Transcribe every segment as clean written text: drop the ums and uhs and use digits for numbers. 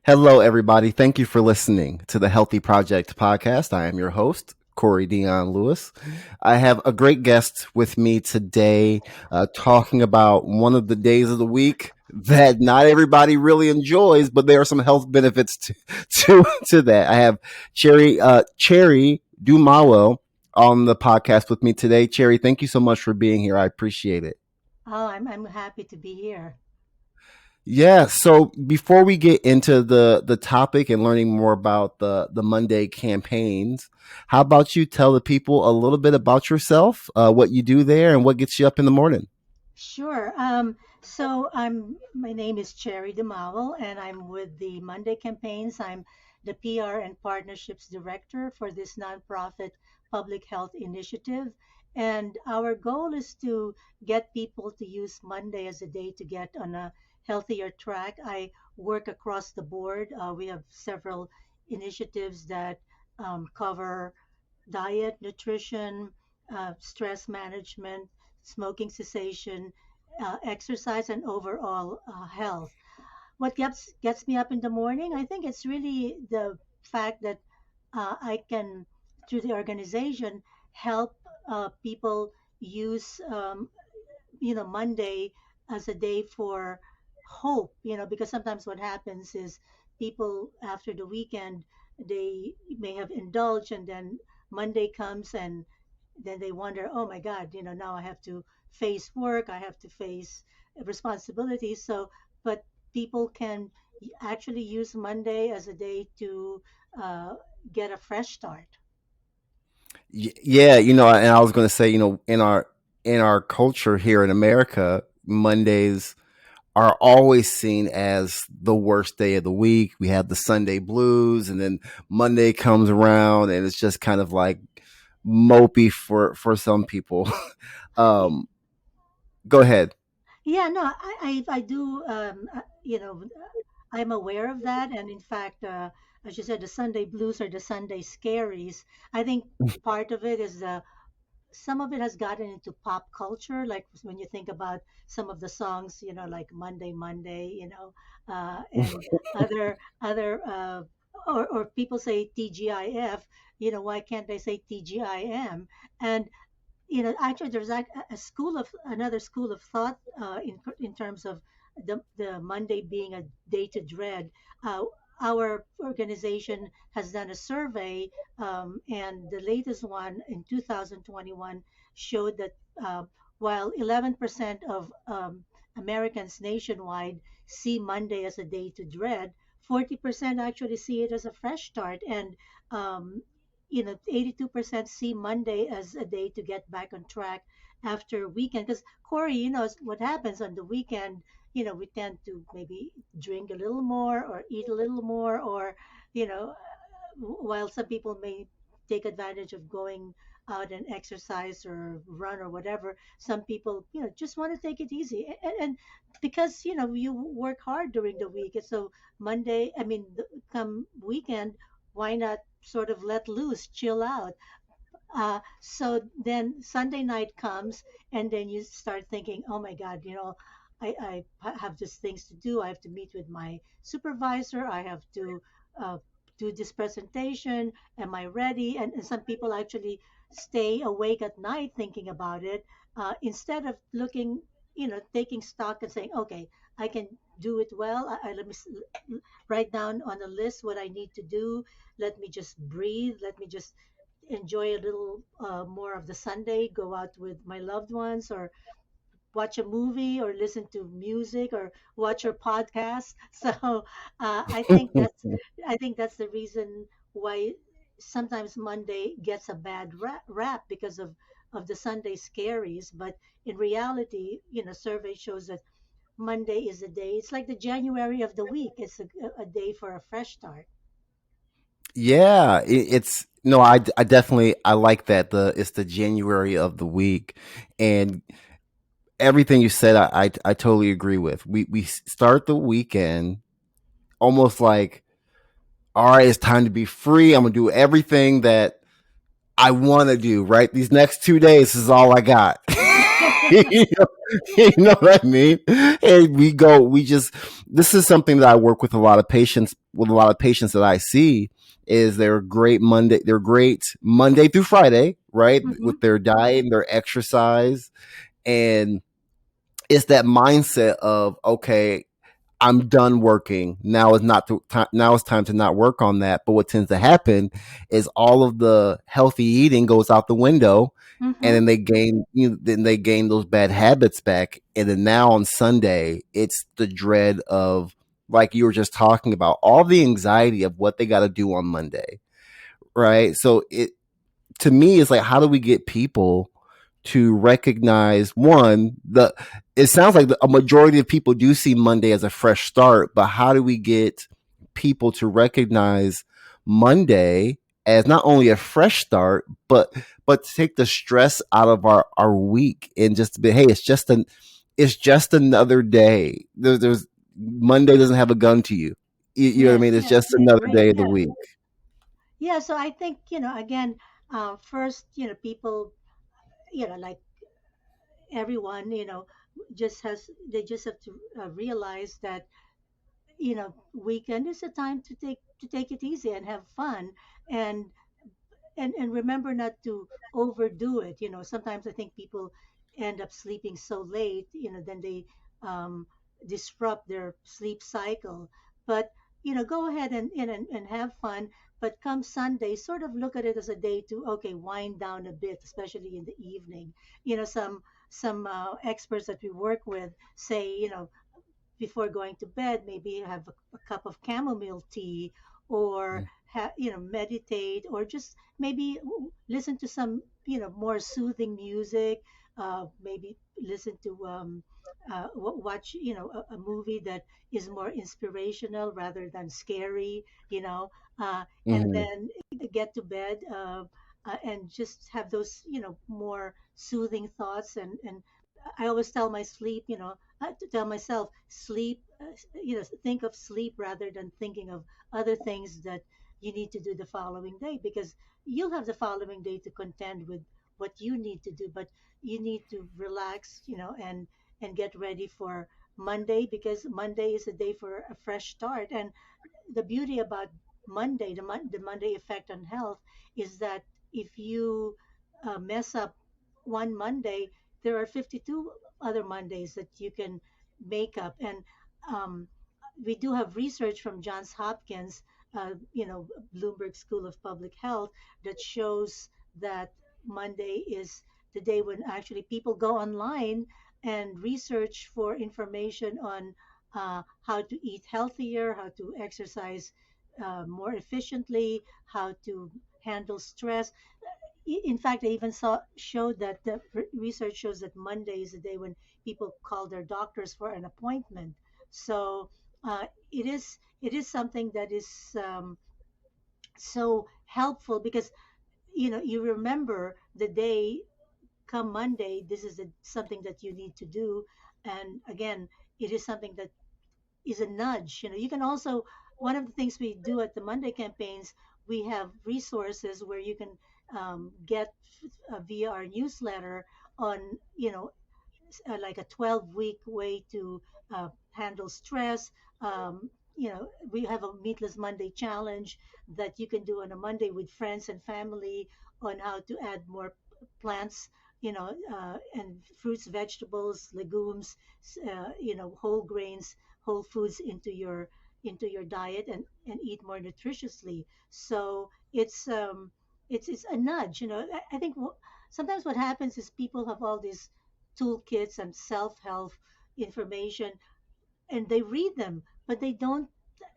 Hello, everybody. Thank you for listening to the Healthy Project podcast. I am your host, Corey Dion Lewis. I have a great guest with me today, talking about one of the days of the week that not everybody really enjoys, but there are some health benefits to that. I have Cherry Dumaual on the podcast with me today. Cherry, thank you so much for being here. I appreciate it. Oh, I'm happy to be here. Yeah. So before we get into the topic and learning more about the Monday campaigns, how about you tell the people a little bit about yourself, what you do there, and what gets you up in the morning? Sure. So my name is Cherry Dumaual, and I'm with the Monday campaigns. I'm the PR and partnerships director for this nonprofit public health initiative. And our goal is to get people to use Monday as a day to get on a healthier track. I work across the board. We have several initiatives that cover diet, nutrition, stress management, smoking cessation, exercise, and overall health. What gets me up in the morning? I think it's really the fact that I can, through the organization, help people use Monday as a day for hope, because sometimes what happens is people after the weekend, they may have indulged, and then Monday comes, and then they wonder, oh my God, now I have to face work, I have to face responsibilities. So, but people can actually use Monday as a day to uh, get a fresh start. Yeah, and I was going to say, in our culture here in America, Mondays are always seen as the worst day of the week. We have the Sunday blues, and then Monday comes around, and it's just kind of like mopey for some people. um, Go ahead. Yeah, no, I do. I'm aware of that, and in fact, as you said, the Sunday blues or the Sunday scaries. I think part of it is some of it has gotten into pop culture. Like when you think about some of the songs, like Monday, Monday, and or people say TGIF. Why can't they say TGIM? And actually there's a school of another school of thought in terms of the Monday being a day to dread. uh, our organization has done a survey, and the latest one in 2021 showed that while 11% of Americans nationwide see Monday as a day to dread, 40% actually see it as a fresh start, and 82% see Monday as a day to get back on track after weekend. Because Corey, what happens on the weekend. We tend to maybe drink a little more or eat a little more, or while some people may take advantage of going out and exercise or run or whatever, some people just want to take it easy, and because you work hard during the week, and so Monday, I mean, come weekend, why not sort of let loose, chill out? So then Sunday night comes, and then you start thinking, oh my God, I have just things to do. I have to meet with my supervisor. I have to do this presentation. Am I ready? And some people actually stay awake at night thinking about it, instead of looking, taking stock and saying, okay, I can do it well. Let me write down on a list what I need to do. Let me just breathe. Let me just enjoy a little more of the Sunday, go out with my loved ones, or watch a movie, or listen to music, or watch your podcast. So I think that's the reason why sometimes Monday gets a bad rap because of the Sunday scaries. But in reality, survey shows that Monday is a day. It's like the January of the week. It's a day for a fresh start. Yeah, it's no, I definitely I like that it's the January of the week, and everything you said I totally agree with. We start the weekend almost like, all right, it's time to be free. I'm gonna do everything that I want to do. Right, these next 2 days is all I got. you know, you know what I mean? And we just, this is something that I work with a lot of patients, that I see is they're great Monday through Friday, right? Hmm. With their diet and their exercise. And it's that mindset of, okay, I'm done working. Now is not now it's time to not work on that. But what tends to happen is all of the healthy eating goes out the window, and Hmm. then they gain those bad habits back. And then now on Sunday, it's the dread of, like you were just talking about, all the anxiety of what they got to do on Monday, right? So it, to me, is like, how do we get people to recognize, one, the, it sounds like a majority of people do see Monday as a fresh start, but how do we get people to recognize Monday as not only a fresh start, but take the stress out of our week, and just be, hey, it's just another day. There's Monday doesn't have a gun to you. You know what I Yes, mean? It's yes, just another great. day of the Yeah, week. yeah. So I think, again, first, people, like everyone, just has they just have to realize that weekend is a time to take it easy and have fun, and and remember not to overdo it. Sometimes I think people end up sleeping so late, then they um, disrupt their sleep cycle. But go ahead and have fun. But come Sunday, sort of look at it as a day to, okay, wind down a bit, especially in the evening. Some experts that we work with say, before going to bed, maybe have a cup of chamomile tea, or meditate, or just maybe listen to some more soothing music. Maybe listen to watch a movie that is more inspirational rather than scary. And Mm-hmm. then get to bed, and just have those more soothing thoughts. And I always tell my sleep, to tell myself, sleep, think of sleep rather than thinking of other things that you need to do the following day, because you'll have the following day to contend with what you need to do. But you need to relax, and get ready for Monday, because Monday is a day for a fresh start. And the beauty about Monday, the Monday effect on health, is that if you mess up one Monday, there are 52 other Mondays that you can make up. And um, we do have research from Johns Hopkins, Bloomberg School of Public Health, that shows that Monday is the day when actually people go online and research for information on how to eat healthier, how to exercise more efficiently, how to handle stress. In fact, I even showed that the research shows that Monday is the day when people call their doctors for an appointment. So it is something that is so helpful, because you remember the day come Monday. This is something that you need to do, and again, it is something that is a nudge. You can also, one of the things we do at the Monday campaigns, we have resources where you can get via our newsletter on, like a 12-week way to handle stress. We have a Meatless Monday challenge that you can do on a Monday with friends and family, on how to add more plants, and fruits, vegetables, legumes, whole grains, whole foods into your diet, and eat more nutritiously. So it's a nudge. I think sometimes what happens is people have all these toolkits and self-help information, and they read them, but they don't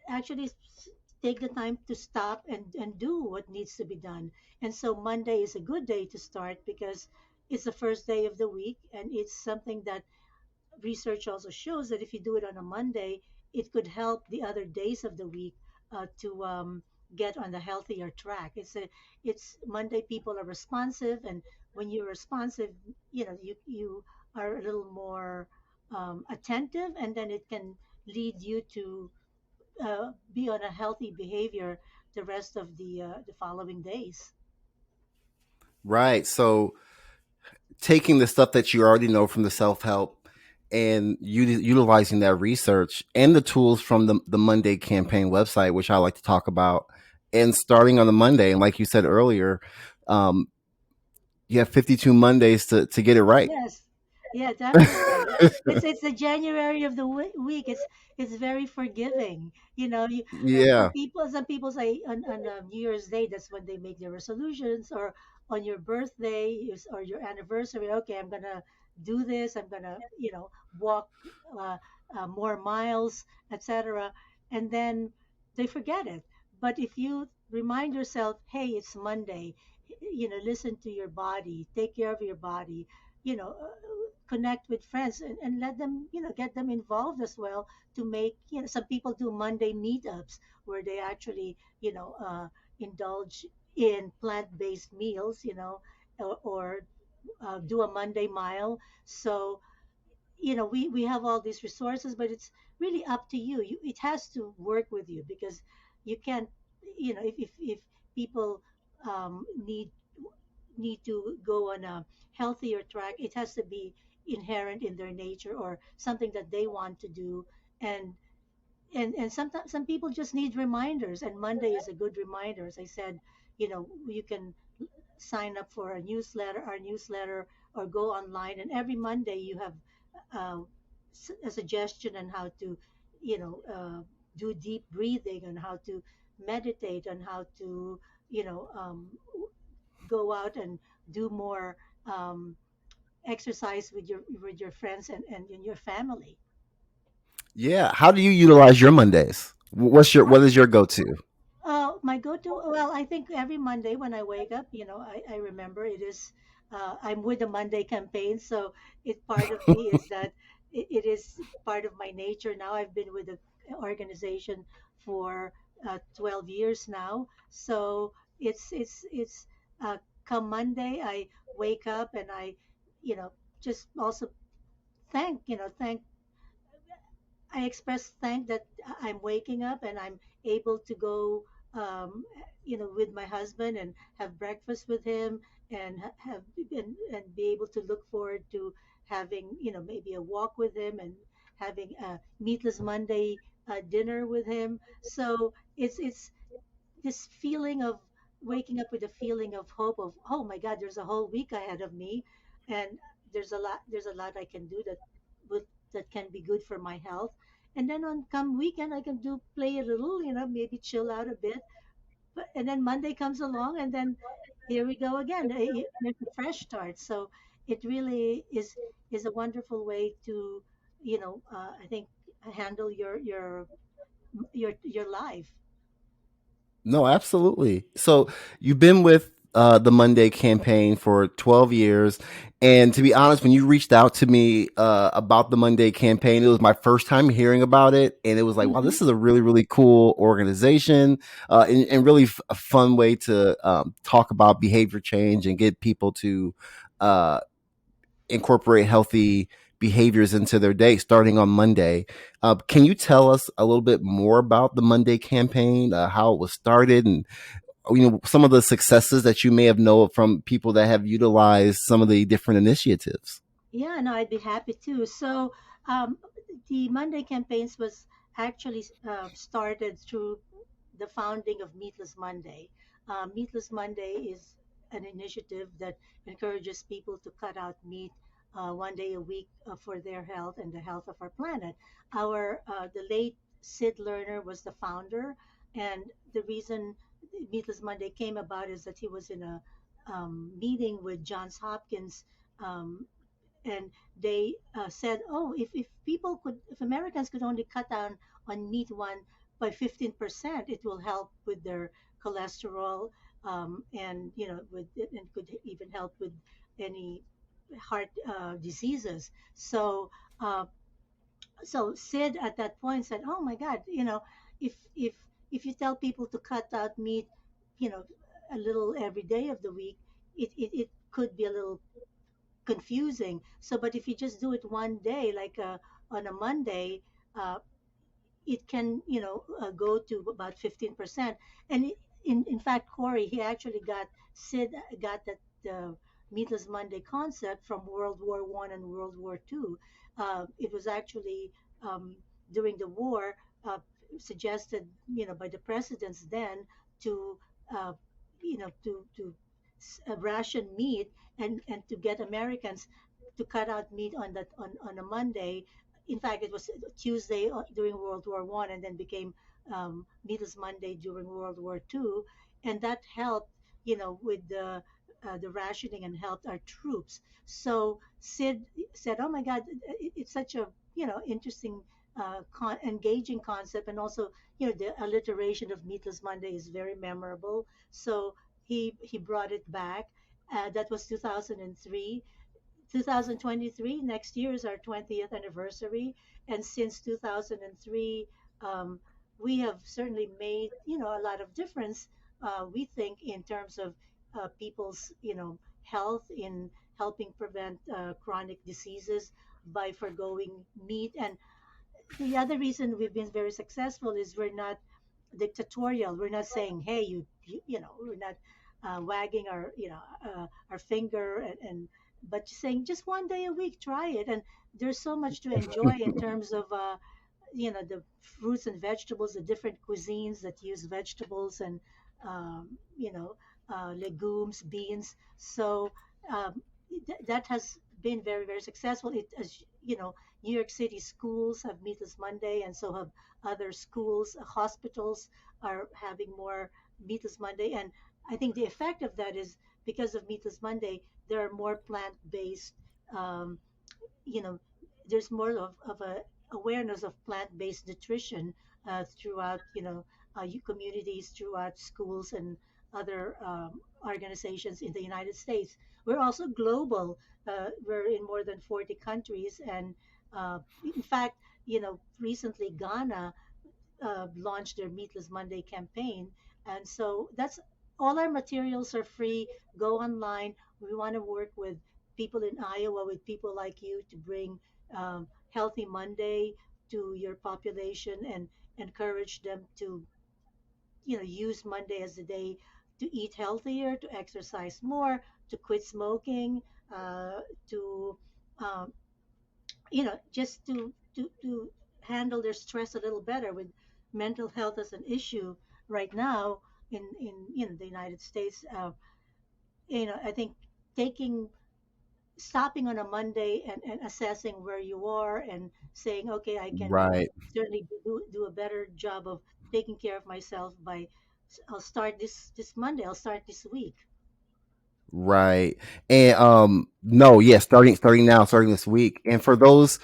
actually take the time to stop and do what needs to be done. And so Monday is a good day to start, because it's the first day of the week, and it's something that research also shows that if you do it on a Monday, it could help the other days of the week to get on the healthier track. It's Monday. People are responsive, and when you're responsive, you are a little more attentive, and then it can lead you to be on a healthy behavior the rest of the following days. Right. So taking the stuff that you already know from the self help and utilizing that research and the tools from the Monday campaign website, which I like to talk about, and starting on the Monday. And like you said earlier, um, you have 52 Mondays to get it right. Yes, yeah, definitely. It's the January of the week. It's very forgiving. You know, Yeah. some people say on New Year's Day that's when they make their resolutions, or on your birthday or your anniversary. Okay, I'm gonna do this. I'm gonna walk uh, more miles, etc. And then they forget it. But if you remind yourself, hey, it's Monday. Listen to your body. Take care of your body. you know uh, Connect with friends, and let them, get them involved as well, to make, some people do Monday meetups where they actually, indulge in plant-based meals, or do a Monday mile. So, we have all these resources, but it's really up to you. It has to work with you, because you can't, if people need to go on a healthier track, it has to be inherent in their nature, or something that they want to do. And and and sometimes some people just need reminders, and Monday is a good reminder. As I said, you can sign up for our newsletter, or go online, and every Monday you have uh, a suggestion on how to, you know uh, do deep breathing, and how to meditate, and how to, you know um, go out and do more exercise with your friends, and your family. Yeah. How do you utilize your Mondays? What is your go to? My go-to, well, I think every Monday when I wake up, I remember it is, I'm with the Monday campaign, so it part of me is that it is part of my nature now. I've been with the organization for 12 years now, so it's come Monday, I wake up, and I, just also thank I express thank that I'm waking up, and I'm able to go, with my husband, and have breakfast with him, and and be able to look forward to having, maybe a walk with him, and having a Meatless Monday dinner with him. So it's this feeling of waking up with a feeling of hope, of, oh my God, there's a whole week ahead of me, and there's a lot I can do that can be good for my health. And then on come weekend, I can do play a little, maybe chill out a bit. And then Monday comes along, and then here we go again. There's a fresh start. So it really is a wonderful way to, I think, handle your life. No, absolutely. So you've been with the Monday campaign for 12 years. And to be honest, when you reached out to me about the Monday campaign, it was my first time hearing about it. And it was like, wow, Hmm. this is a really, really cool organization, and really a fun way to talk about behavior change and get people to uh, incorporate healthy behaviors into their day starting on Monday. Can you tell us a little bit more about the Monday campaign, how it was started, and some of the successes that you may have known from people that have utilized some of the different initiatives? Yeah, no, I'd be happy to. So, um, the Monday campaigns was actually started through the founding of Meatless Monday. Meatless Monday is an initiative that encourages people to cut out meat 1 day a week for their health and the health of our planet. The late Sid Lerner was the founder, and the reason Meatless Monday came about is that he was in a meeting with Johns Hopkins. Um, and they said, "Oh, if Americans could only cut down on meat one by 15%, it will help with their cholesterol, and and could even help with any heart diseases." Uh, so Sid at that point said, "Oh my God, if you tell people to cut out meat, you know, a little every day of the week, it could be a little confusing. So, but if you just do it 1 day, like on a Monday, uh, it can, go to about 15%. And in fact, Corey, he actually got Sid got that. Meatless Monday concept from World War I and World War II. It was actually um, during the war suggested, by the presidents then to, uh, ration meat and to get Americans to cut out meat on a Monday. In fact, it was Tuesday during World War I, and then became Meatless Monday during World War II, and that helped, with the rationing and helped our troops. So Sid said, "Oh my God, it's such a interesting, engaging concept, and also the alliteration of Meatless Monday is very memorable." So he brought it back. That was 2003. 2023, next year is our 20th anniversary, and since 2003, um, we have certainly made a lot of difference. We think in terms of people's health, in helping prevent chronic diseases by foregoing meat. And the other reason we've been very successful is we're not dictatorial. We're not saying, "Hey, we're not wagging our finger, and but saying just one day a week, try it." And there's so much to enjoy in terms of the fruits and vegetables, the different cuisines that use vegetables and um, you know legumes, beans. So that has been very, very successful. It as New York City schools have Meatless Monday, and so have other schools. Hospitals are having more Meatless Monday, and I think the effect of that is because of Meatless Monday, there are more plant-based um, you know, there's more of a awareness of plant-based nutrition throughout, communities, throughout schools and other organizations in the United States. We're also global. We're in more than 40 countries, and in fact, recently Ghana launched their Meatless Monday campaign. And so that's all our materials are free. Go online. We want to work with people in Iowa, with people like you, to bring Healthy Monday to your population and encourage them to, use Monday as a day to eat healthier, to exercise more, to quit smoking, to um, just to handle their stress a little better, with mental health as an issue right now in the United States. I think taking stopping on a Monday and assessing where you are and saying, okay, I can Right. certainly do a better job of taking care of myself by I'll start this Monday. I'll start this week. Right. And no, yeah, starting now, starting this week. And for those,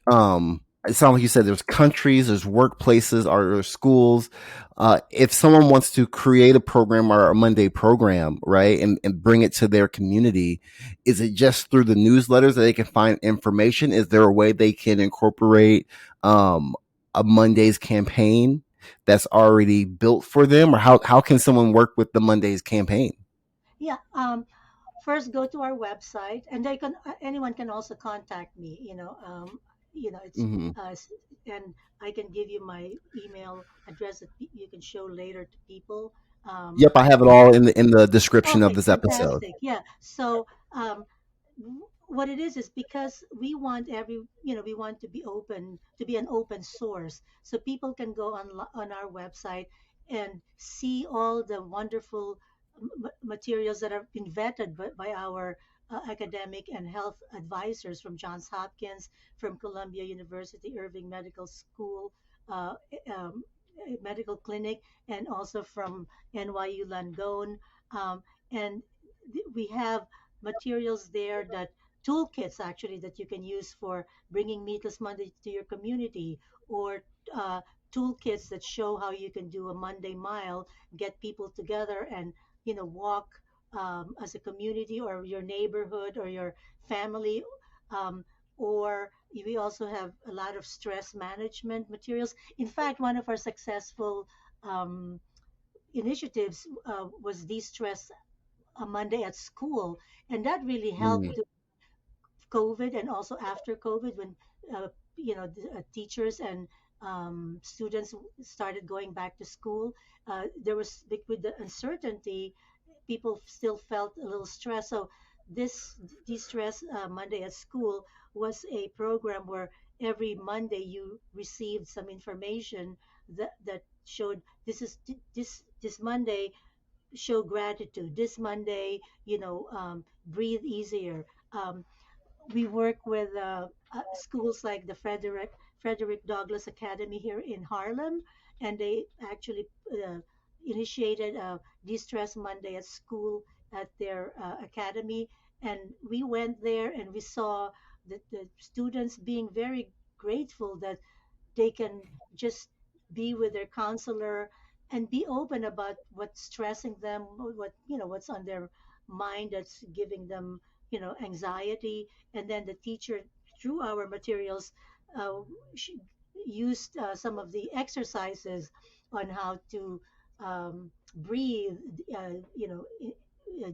it sounds like you said there's countries, there's workplaces, or there's schools. If someone wants to create a program or a Monday program, right, and bring it to their community, is it just through the newsletters that they can find information? Is there a way they can incorporate a Monday's campaign that's already built for them, or how can someone work with the Monday's campaign? Yeah. First go to our website, and they can anyone can also contact me. It's Hmm. and I can give you my email address that you can show later to people. um, Yep, I have it all in the description of Okay, this episode. fantastic. Yeah. So, what it is because we want we want to be open, to be an open source, so people can go on our website and see all the wonderful materials that have been vetted by our academic and health advisors from Johns Hopkins, from Columbia University Irving Medical School, uh, um, Medical Clinic, and also from NYU Langone. Um, and we have materials there, that toolkits actually, that you can use for bringing Meatless Monday to your community, or uh, toolkits that show how you can do a Monday mile, get people together and walk as a community, or your neighborhood, or your family. Um, or we also have a lot of stress management materials. In fact, one of our successful um, initiatives was de-stress a Monday at school, and that really helped Mm. to COVID, and also after COVID, when teachers and students started going back to school. There was, with the uncertainty, people still felt a little stressed. So this de-stress Monday at school was a program where every Monday you received some information that showed this Monday show gratitude. This Monday, breathe easier. We work with schools like the Frederick Douglass Academy here in Harlem, and they actually initiated a de-stress Monday at school at their academy. And we went there and we saw the students being very grateful that they can just be with their counselor and be open about what's stressing them, what's on their mind that's giving them anxiety. And then the teacher, through our materials, uh, sh- used some of the exercises on how to breathe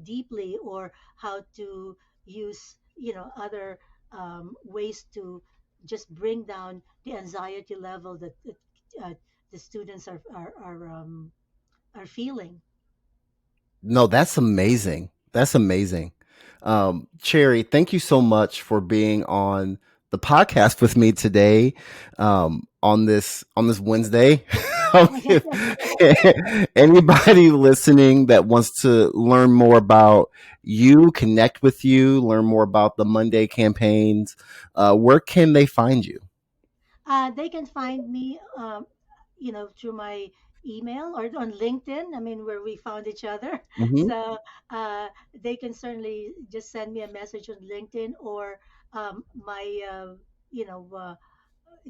deeply, or how to use other ways to just bring down the anxiety level that the students are feeling. No, that's amazing. That's amazing. Cherry, thank you so much for being on the podcast with me today. On this Wednesday. If anybody listening that wants to learn more about you, connect with you, learn more about the Monday campaigns, where can they find you? They can find me, through my email or on LinkedIn. I mean, where we found each other. Hmm. So they can certainly just send me a message on LinkedIn, or my, you know,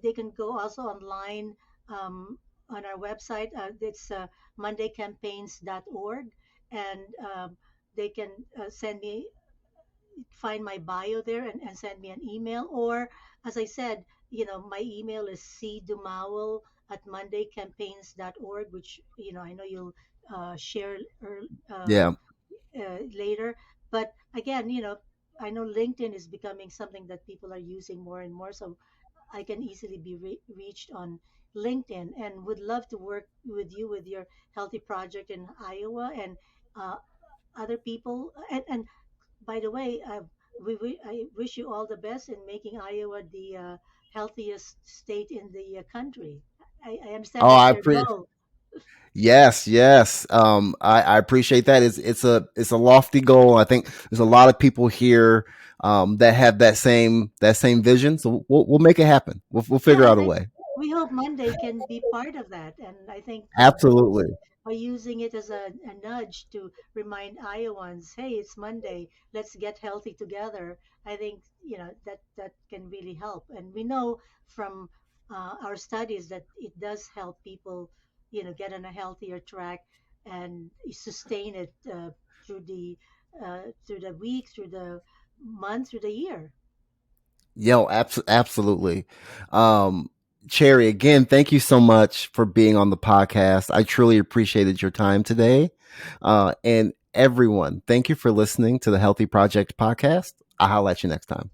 they can go also online on our website. It's mondaycampaigns.org, and they can send me find my bio there, and send me an email. Or, as I said, my email is cdumawal at mondaycampaigns.org, which, I know you'll share Yeah. later. But again, I know LinkedIn is becoming something that people are using more and more. So I can easily be reached on LinkedIn, and would love to work with you with your healthy project in Iowa, and uh, other people. And by the way, I wish you all the best in making Iowa the healthiest state in the country. I understand Oh, that's I your appreciate. goal. Yes, yes. I appreciate that. It's a lofty goal. I think there's a lot of people here that have that same vision. So we'll make it happen. We'll Yeah, figure I out a think way. we hope Monday can be part of that. And I think Absolutely. by using it as a nudge to remind Iowans, hey, it's Monday, let's get healthy together. I think that can really help. And we know from our studies that it does help people, get on a healthier track and sustain it through the week, through the month, through the year. Yo, absolutely. Um, Cherry, again, thank you so much for being on the podcast. I truly appreciated your time today. And everyone, thank you for listening to the Healthy Project podcast. I'll holla at you next time.